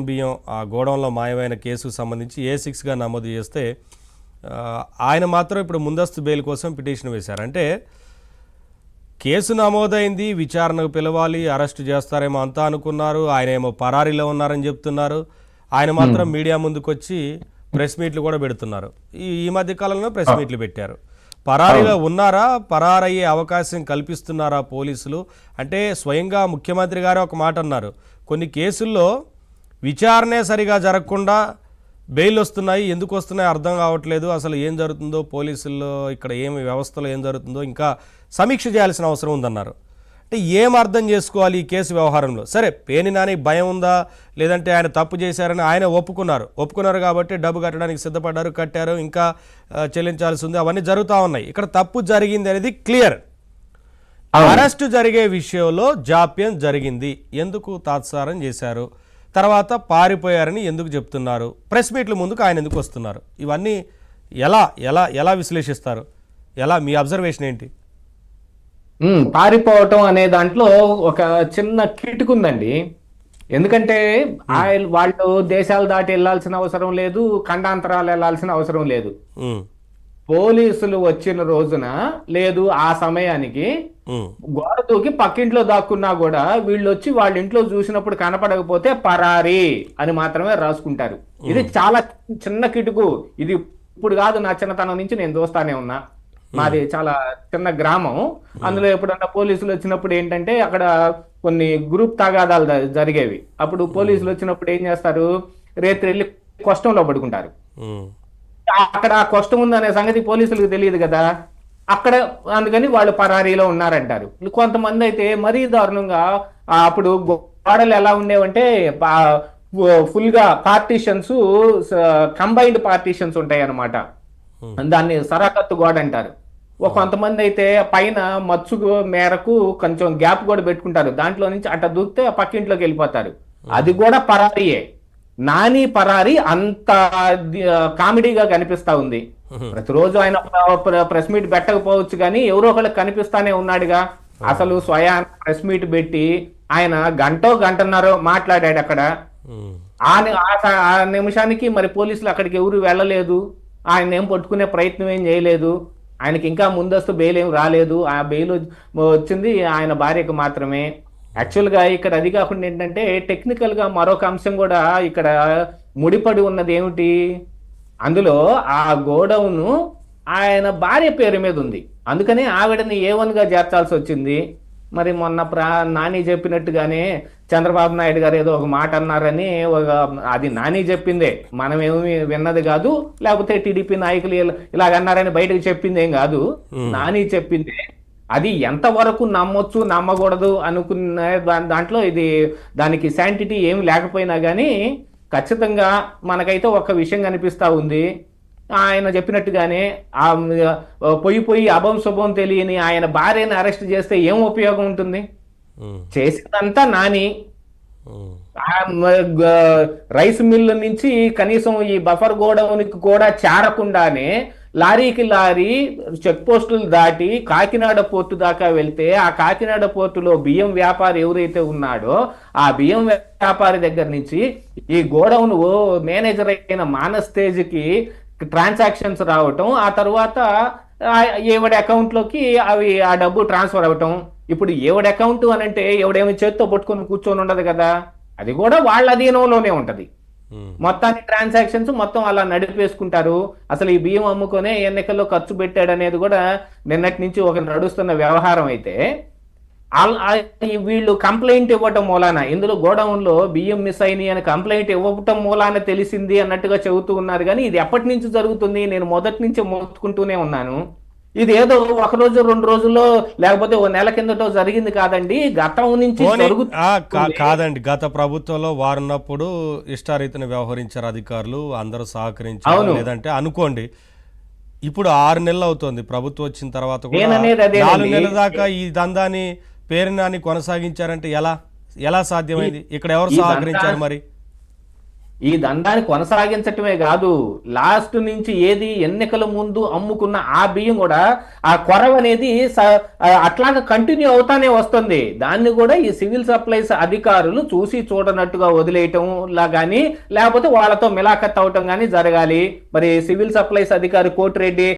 బియ్యం ఆ గోడౌన్లో మాయమైన కేసుకు సంబంధించి A6గా నమోదు చేస్తే ఆయన మాత్రం ఇప్పుడు ముందస్తు బెయిల్ కోసం పిటిషన్ వేశారు. అంటే కేసు నమోదైంది, విచారణకు పిలవాలి, అరెస్టు చేస్తారేమో అంతా అనుకున్నారు. ఆయన ఏమో పరారీలో ఉన్నారని చెప్తున్నారు. ఆయన మాత్రం మీడియా ముందుకు వచ్చి ప్రెస్ మీట్లు కూడా పెడుతున్నారు. ఈ మధ్య కాలంలో ప్రెస్ మీట్లు పెట్టారు. పరారీగా ఉన్నారా, పరారయ్యే అవకాశం కల్పిస్తున్నారా పోలీసులు? అంటే స్వయంగా ముఖ్యమంత్రి గారే ఒక మాట అన్నారు, కొన్ని కేసుల్లో విచారణే సరిగా జరగకుండా బెయిల్ వస్తున్నాయి, ఎందుకు వస్తున్నాయి అర్థం కావట్లేదు, అసలు ఏం జరుగుతుందో పోలీసుల్లో ఇక్కడ ఏమి వ్యవస్థలో ఏం జరుగుతుందో ఇంకా సమీక్ష చేయాల్సిన అవసరం ఉందన్నారు. అంటే ఏం అర్థం చేసుకోవాలి ఈ కేసు వ్యవహారంలో? సరే, పేర్ని నాని భయం ఉందా, లేదంటే ఆయన తప్పు చేశారని ఆయన ఒప్పుకున్నారు కాబట్టి డబ్బు కట్టడానికి సిద్ధపడ్డారు, కట్టారు, ఇంకా చెల్లించాల్సి ఉంది, అవన్నీ జరుగుతూ ఉన్నాయి. ఇక్కడ తప్పు జరిగింది అనేది క్లియర్. అరెస్టు జరిగే విషయంలో జాప్యం జరిగింది, ఎందుకు తాత్సారం చేశారు, తర్వాత పారిపోయారని ఎందుకు చెప్తున్నారు, ప్రెస్ మీట్ల ముందుకు ఆయన ఎందుకు వస్తున్నారు, ఇవన్నీ ఎలా ఎలా ఎలా విశ్లేషిస్తారు? ఎలా మీ అబ్జర్వేషన్ ఏంటి? పారిపోవటం అనే దాంట్లో ఒక చిన్న కిటుకుందండి. ఎందుకంటే వాళ్ళు దేశాలు దాటి వెళ్లాల్సిన అవసరం లేదు, ఖండాంతరాలు వెళ్లాల్సిన అవసరం లేదు. పోలీసులు వచ్చిన రోజున లేదు ఆ సమయానికి గోడ దూకి పక్కింట్లో దాక్కున్నా కూడా వీళ్ళు వచ్చి వాళ్ళ ఇంట్లో చూసినప్పుడు కనపడకపోతే పరారీ అని మాత్రమే రాసుకుంటారు. ఇది చాలా చిన్న కిటుకు. ఇది ఇప్పుడు కాదు, నా చిన్నతనం నుంచి నేను చూస్తానే ఉన్నా. మాది చాలా చిన్న గ్రామం. అందులో ఎప్పుడన్నా పోలీసులు వచ్చినప్పుడు ఏంటంటే అక్కడ కొన్ని గ్రూప్ తగాదాలు జరిగేవి. అప్పుడు పోలీసులు వచ్చినప్పుడు ఏం చేస్తారు, రేత్రి వెళ్ళి కష్టంలో పడుకుంటారు. అక్కడ కష్టం ఉందనే సంగతి పోలీసులకు తెలియదు కదా, అక్కడ అందుకని వాళ్ళు పరారీలో ఉన్నారంటారు. కొంతమంది అయితే మరీ దారుణంగా అప్పుడు గోడలు ఎలా ఉండేవంటే ఫుల్ గా పార్టీషన్స్, కంబైన్డ్ పార్టీషన్స్ ఉంటాయి అన్నమాట. దాన్ని సరాకత్తు గోడ అంటారు. కొంతమంది అయితే పైన మచ్చు మేరకు కొంచెం గ్యాప్ కూడా పెట్టుకుంటారు, దాంట్లో నుంచి అట్ట దూకితే పక్కింట్లోకి వెళ్ళిపోతారు. అది కూడా పరారీయే. నాని పరారీ అంత కామెడీగా కనిపిస్తా ఉంది. ప్రతిరోజు ఆయన ప్రెస్ మీట్ పెట్టకపోవచ్చు కానీ ఎవరో ఒకళ్ళకి కనిపిస్తానే ఉన్నాడుగా. అసలు స్వయాన ప్రెస్ మీట్ పెట్టి ఆయన గంటన్నర మాట్లాడాడు అక్కడ. ఆ నిమిషానికి మరి పోలీసులు అక్కడికి ఎవరు వెళ్ళలేదు, ఆయన ఏం పట్టుకునే ప్రయత్నం ఏం చేయలేదు. ఆయనకి ఇంకా ముందస్తు బెయిల్ ఏం రాలేదు. ఆ బెయిల్ వచ్చింది ఆయన భార్యకు మాత్రమే. యాక్చువల్గా ఇక్కడ అది కాకుండా ఏంటంటే టెక్నికల్ గా మరొక అంశం కూడా ఇక్కడ ముడిపడి ఉన్నది ఏమిటి, అందులో ఆ గోడౌన్ ఆయన భార్య పేరు మీద ఉంది. అందుకని ఆవిడని A1 గా చేర్చాల్సి వచ్చింది. మరి మొన్న నాని చెప్పినట్టుగానే చంద్రబాబు నాయుడు గారు ఏదో ఒక మాట అన్నారని, అది నాని చెప్పిందే, మనమేమి విన్నది కాదు, లేకపోతే టీడీపీ నాయకులు ఇలాగన్నారని బయటకు చెప్పింది ఏం కాదు, నాని చెప్పిందే. అది ఎంతవరకు నమ్మొచ్చు నమ్మకూడదు అనుకున్న దాంట్లో ఇది దానికి శాంటిటీ ఏమి లేకపోయినా కానీ ఖచ్చితంగా మనకైతే ఒక విషయం కనిపిస్తా ఉంది. ఆయన చెప్పినట్టుగానే ఆ పొయ్యి అభం శుభం తెలియని ఆయన భార్యని అరెస్ట్ చేస్తే ఏం ఉపయోగం ఉంటుంది? చేసిందంతా నాని. రైస్ మిల్లు నుంచి కనీసం ఈ బఫర్ గోడౌన్కి కూడా చేరకుండానే లారీకి లారీ చెక్ పోస్టులు దాటి కాకినాడ పోర్టు దాకా వెళ్తే ఆ కాకినాడ పోర్టులో బియ్యం వ్యాపారి ఎవరైతే ఉన్నాడో ఆ బియ్యం వ్యాపారి దగ్గర నుంచి ఈ గోడౌన్ మేనేజర్ అయిన మానస్ తేజ్కి ట్రాన్సాక్షన్స్ రావటం, ఆ తర్వాత ఎవడి అకౌంట్లోకి అవి ఆ డబ్బు ట్రాన్స్ఫర్ అవ్వటం. ఇప్పుడు ఎవడి అకౌంట్ అని అంటే ఎవడేమి చేత్తో పట్టుకొని కూర్చొని ఉండదు కదా, అది కూడా వాళ్ళ అధీనంలోనే ఉంటది. మొత్తాన్ని ట్రాన్సాక్షన్స్ మొత్తం అలా నడిపేసుకుంటారు. అసలు ఈ బియ్యం అమ్ముకొనే ఎన్నికల్లో ఖర్చు పెట్టాడనేది కూడా నిన్నటి నుంచి ఒక నడుస్తున్న వ్యవహారం. అయితే వీళ్ళు కంప్లైంట్ ఇవ్వటం మూలాన, ఇందులో గోడౌన్ లో బియ్యం మిస్ అయినాయి అని కంప్లైంట్ ఇవ్వటం మూలాన తెలిసింది అన్నట్టుగా చెబుతూ ఉన్నారు. కానీ ఇది ఎప్పటి నుంచి జరుగుతుంది, నేను మొదటి నుంచి మోసుకుంటూనే ఉన్నాను. ఇది ఏదో ఒక రోజు 2 రోజుల్లో లేకపోతే ఓ నెల కిందటో జరిగింది కాదండి, గతం నుంచి కాదండి. గత ప్రభుత్వంలో వారున్నప్పుడు ఇష్టారీతిని వ్యవహరించారు అధికారులు, అందరూ సహకరించారు. లేదంటే అనుకోండి, ఇప్పుడు 6 నెలలు అవుతుంది ప్రభుత్వం వచ్చిన తర్వాత కూడా 4 నెలల దాకా ఈ దందాన్ని పేరునాని కొనసాగించారంటే ఎలా ఎలా సాధ్యమైంది? ఇక్కడ ఎవరు సహకరించారు మరి? ఈ దందాన్ని కొనసాగించటమే కాదు, లాస్ట్ నుంచి ఏది ఎన్నికల ముందు అమ్ముకున్న ఆ బియ్యం కూడా ఆ కొరవ అనేది అట్లాగా కంటిన్యూ అవుతానే వస్తుంది. దాన్ని కూడా ఈ సివిల్ సప్లైస్ అధికారులు చూసి చూడనట్టుగా వదిలేయటం లా కానీ, లేకపోతే వాళ్ళతో మిలాఖత్ అవటం కానీ జరగాలి. మరి సివిల్ సప్లైస్ అధికారి కోటిరెడ్డి